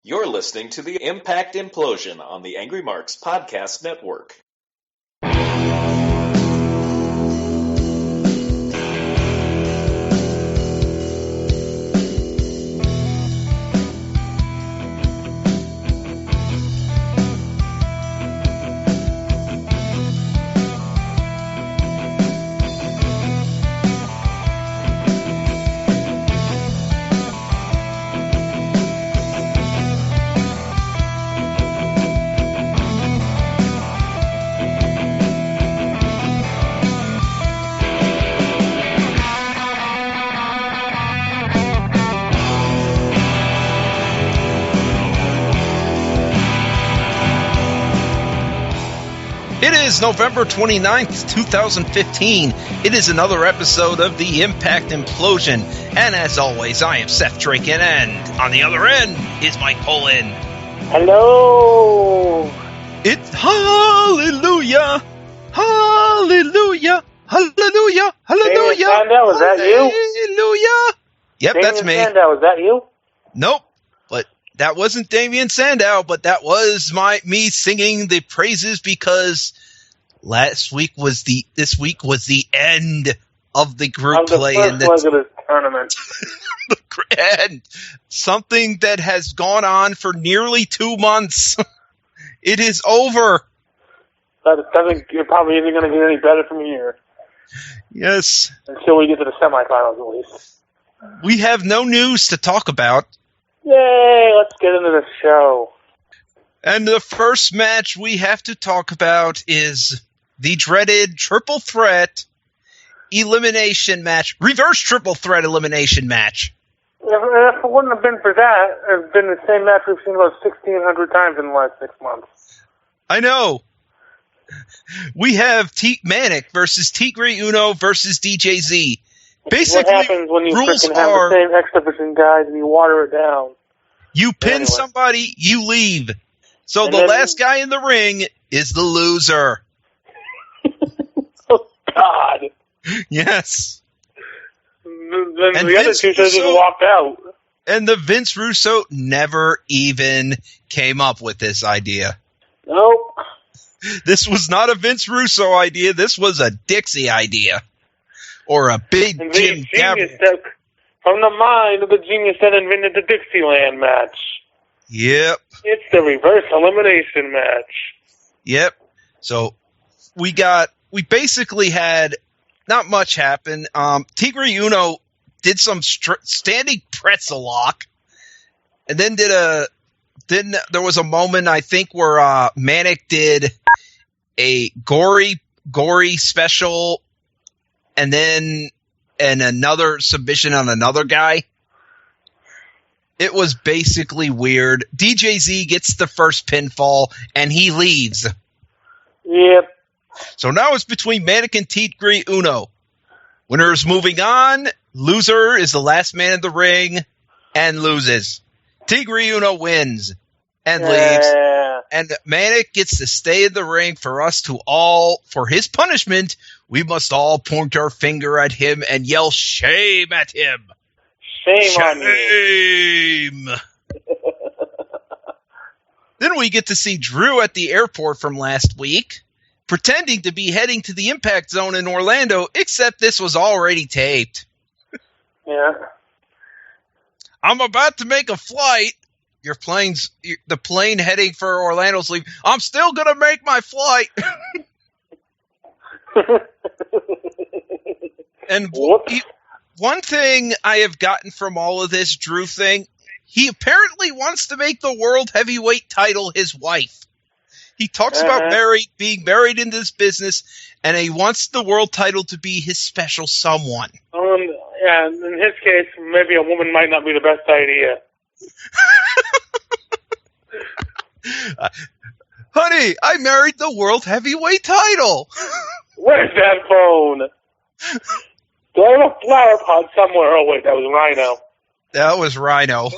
You're listening to the Impact Implosion on the Angry Marks Podcast Network. It is November 29th, 2015. It is another episode of the Impact Implosion. And as always, I am Seth Drinkin, and on the other end is Mike Polin. Hello! It's hallelujah! Hallelujah! Hallelujah! Hallelujah! Damien Sandow, is that you? Hallelujah! Yep, Damien that's me. Sandow, is that you? Nope. But that wasn't Damien Sandow, but that was me singing the praises because this week was the end of the group play in the first leg of this tournament. And something that has gone on for nearly 2 months. It is over. But it probably isn't going to get any better from here. Yes. Until we get to the semifinals, at least. We have no news to talk about. Yay, let's get into the show. And the first match we have to talk about is the dreaded triple threat elimination match, reverse triple threat elimination match. If it wouldn't have been for that, it would have been the same match we've seen about 1,600 times in the last 6 months. I know. We have Manic versus Tigre Uno versus DJZ. Basically, what happens when you freaking have the same exhibition guys and you water it down? You pin somebody, you leave. So the last guy in the ring is the loser. Oh, God. Yes. Then the other two just walked out. And the Vince Russo never even came up with this idea. Nope. This was not a Vince Russo idea. This was a Dixie idea. Or a big Jim Gabriel. From the mind of the genius that invented the Dixieland match. Yep. It's the reverse elimination match. Yep. So we basically had not much happen. Tigre Uno did some standing pretzel lock, and then there was a moment I think where Manic did a gory special, and another submission on another guy. It was basically weird. DJZ gets the first pinfall, and he leaves. Yep. So now it's between Manic and Tigre Uno. Winner is moving on. Loser is the last man in the ring and loses. Tigre Uno wins and leaves. And Manic gets to stay in the ring for his punishment. We must all point our finger at him and yell shame at him. Shame on you. Then we get to see Drew at the airport from last week, pretending to be heading to the Impact Zone in Orlando, except this was already taped. Yeah. I'm about to make a flight. The plane heading for Orlando's leaving. I'm still going to make my flight. And one thing I have gotten from all of this Drew thing, he apparently wants to make the world heavyweight title his wife. He talks about being married in this business, and he wants the world title to be his special someone. Yeah, in his case, maybe a woman might not be the best idea. Honey, I married the world heavyweight title. Where's that phone? Do I have a flower pot somewhere? Oh, wait, that was Rhino. That was Rhino.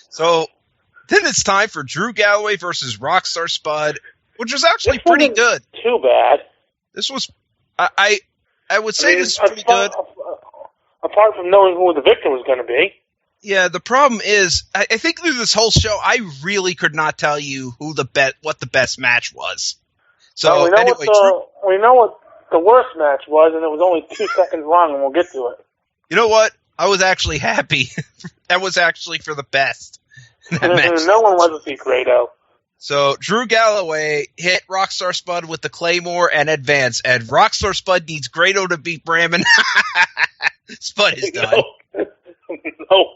So then it's time for Drew Galloway versus Rockstar Spud, which was actually pretty good. Too bad. This was, I would say this is pretty good. Apart from knowing who the victor was going to be. Yeah, the problem is, I think through this whole show, I really could not tell you what the best match was. So Well, we know anyway, we know what the worst match was, and it was only 2 seconds long, and we'll get to it. you know what? I was actually happy. That was actually for the best. That match. No one wants to see Grado. So Drew Galloway hit Rockstar Spud with the Claymore and advance, and Rockstar Spud needs Grado to beat Bram, Spud is done. No,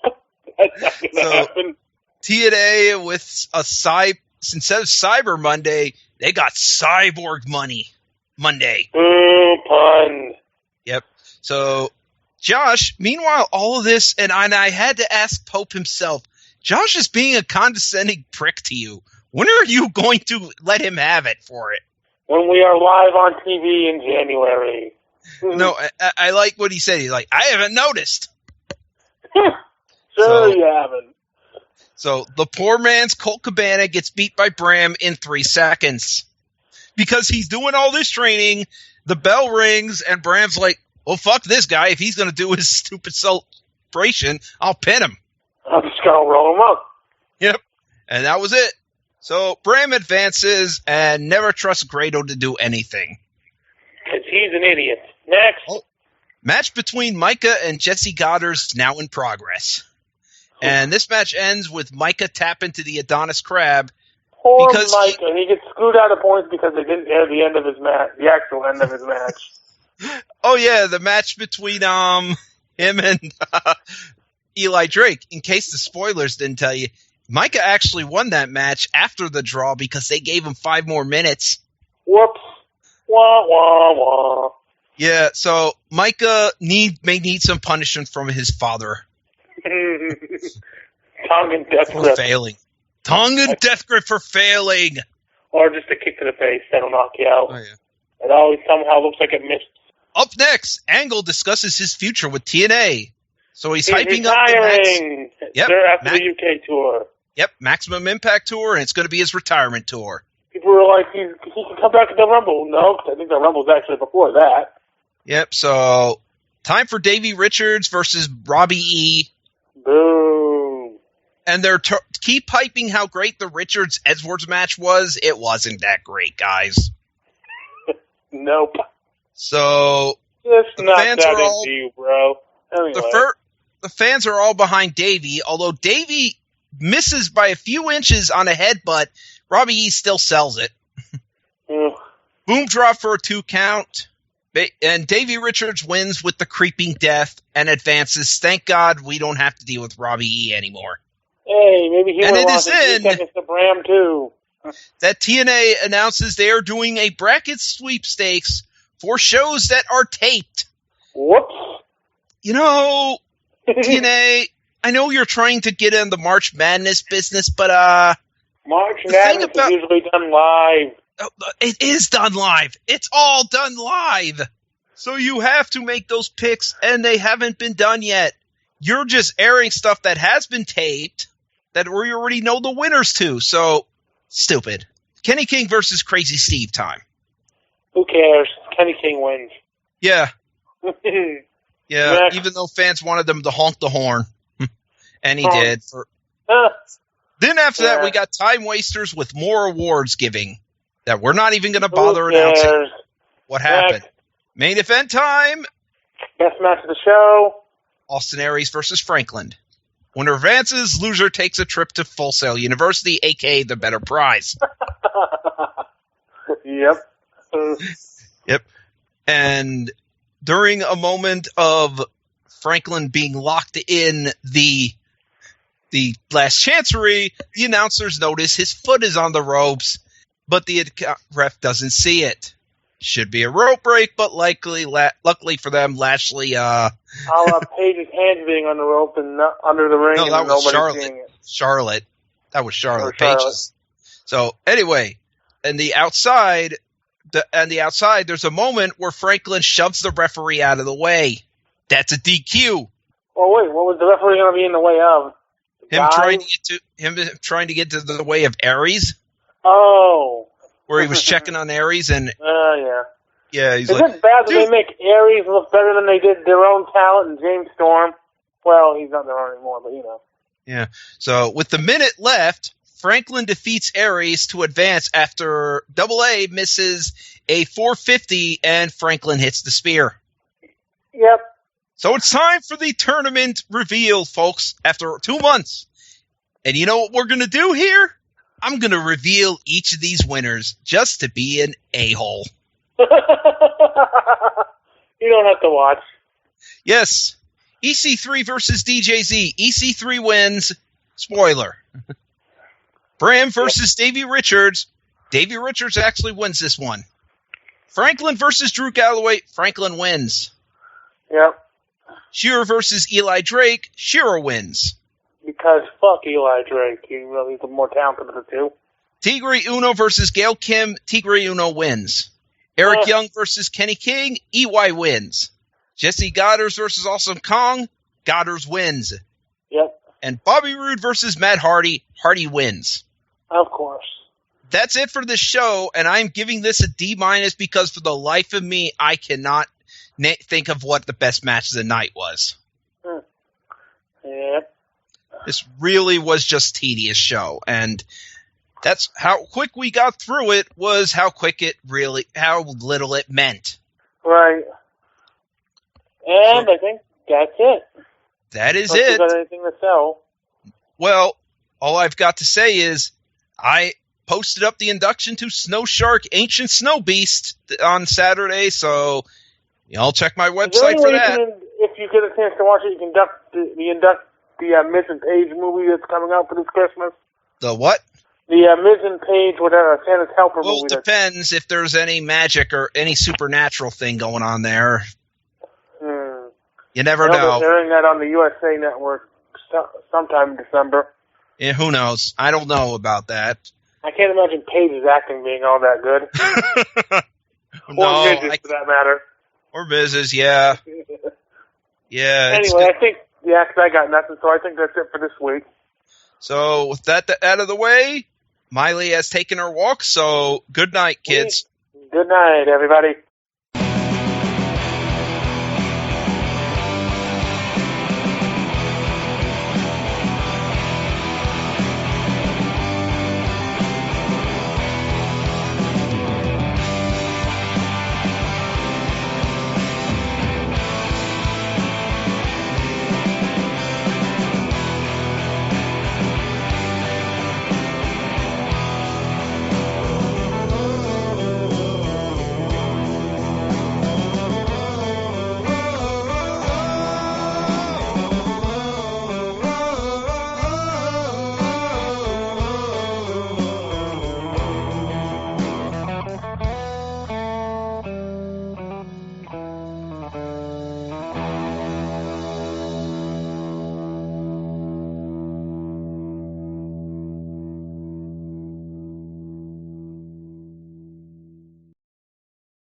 that's not going to happen. TNA with instead of Cyber Monday, they got Cyborg Monday. Ooh, pun. Yep. So, Josh, meanwhile, all of this, and I had to ask Pope himself, Josh is being a condescending prick to you. When are you going to let him have it for it? When we are live on TV in January. No, I like what he said. He's like, I haven't noticed. You haven't. So the poor man's Colt Cabana gets beat by Bram in 3 seconds. Because he's doing all this training, the bell rings, and Bram's like, well, fuck this guy. If he's going to do his stupid celebration, I'll pin him. I'm just going to roll him up. Yep. And that was it. So Bram advances and never trusts Grado to do anything. Because he's an idiot. Next. Oh. Match between Micah and Jesse Goddard's now in progress. And this match ends with Micah tapping to the Adonis Crab. Poor Micah. He gets screwed out of points because they didn't air the end of his match, the actual end of his match. Oh, yeah, the match between him and Eli Drake. In case the spoilers didn't tell you, Micah actually won that match after the draw because they gave him 5 more minutes. Whoops. Wah, wah, wah. Yeah, so Micah may need some punishment from his father. Tongue and death for grip. failing. Tongue and death grip for failing. Or just a kick to the face. That'll knock you out. Oh, yeah. It always somehow looks like it missed. Up next, Angle discusses his future with TNA. So he's hyping up the retiring. Yep, after the UK tour. Yep, Maximum Impact Tour, and it's going to be his retirement tour. People were like, he can come back to the Rumble. No, because I think the Rumble's actually before that. Yep, so time for Davey Richards versus Robbie E. Boom. And they're keep hyping how great the Richards-Edwards match was. It wasn't that great, guys. Nope. So it's the not fans that are all, into you, bro. Anyway. The fans are all behind Davey, although Davey misses by a few inches on a headbutt. Robbie E still sells it. Boom drop for a 2 count. And Davey Richards wins with the creeping death and advances. Thank God we don't have to deal with Robbie E anymore. Hey, maybe he and would it have is lost 3 seconds to Bram, too. That TNA announces they are doing a bracket sweepstakes for shows that are taped. Whoops. You know, TNA, I know you're trying to get in the March Madness business, but March Madness is usually done live. It is done live. It's all done live. So you have to make those picks, and they haven't been done yet. You're just airing stuff that has been taped that we already know the winners to. So, stupid. Kenny King versus Crazy Steve time. Who cares? Kenny King wins. Yeah. Yeah, Next. even though fans wanted them to honk the horn. And he did. Then after that, we got Time Wasters with more awards giving that we're not even going to bother announcing what happened. Main event time. Best match of the show. Austin Aries versus Franklin. Winner advances, loser takes a trip to Full Sail University, a.k.a. the better prize. Yep. Yep. And during a moment of Franklin being locked in the last chancery, the announcers notice his foot is on the ropes, but the ref doesn't see it. Should be a rope break, but luckily for them, Lashley... I'll Paige's hands being on the rope and not under the ring. No, that was Charlotte. That was Charlotte. Paige's. So anyway, and the outside, there's a moment where Franklin shoves the referee out of the way. That's a DQ. Oh wait, what was the referee going to be in the way of? Him trying to get to the way of Aries. Oh. Where he was checking on Aries and. Yeah. Yeah, he's Is like. it bad that they make Aries look better than they did their own talent and James Storm? Well, he's not there anymore, but you know. Yeah. So with the minute left, Franklin defeats Aries to advance after Double A misses a 450 and Franklin hits the spear. Yep. So it's time for the tournament reveal, folks, after 2 months. And you know what we're going to do here? I'm going to reveal each of these winners just to be an a-hole. You don't have to watch. Yes. EC3 versus DJZ. EC3 wins. Spoiler. Bram versus Davey Richards. Davey Richards actually wins this one. Franklin versus Drew Galloway. Franklin wins. Yep. Shearer versus Eli Drake. Shearer wins. Because fuck Eli Drake. He's the more talented of the two. Tigre Uno versus Gail Kim. Tigre Uno wins. Eric Young versus Kenny King. EY wins. Jesse Goddard versus Awesome Kong. Goddard wins. Yep. And Bobby Roode versus Matt Hardy. Hardy wins. Of course. That's it for the show, and I'm giving this a D- because for the life of me, I cannot think of what the best match of the night was. Yep. This really was just tedious show, and that's how quick we got through it was how little it meant. Right. And I think that's it. That is Unless it. you got anything to sell? Well, all I've got to say is I posted up the induction to Snow Shark Ancient Snow Beast on Saturday, so y'all check my website for that. If you get a chance to watch it, you can induct the Miz and Page movie that's coming out for this Christmas. The what? The Miz and Page, whatever, Santa's Helper movie. Well, it depends if there's any magic or any supernatural thing going on there. You never know. They're airing that on the USA Network sometime in December. Yeah, who knows? I don't know about that. I can't imagine Paige's acting being all that good. No, or Miz's, for that matter. Or Miz's, yeah. Yeah. Anyway, I think, yeah, 'cause I got nothing, so I think that's it for this week. So, with that out of the way, Miley has taken her walk, so good night, kids. Good night, everybody.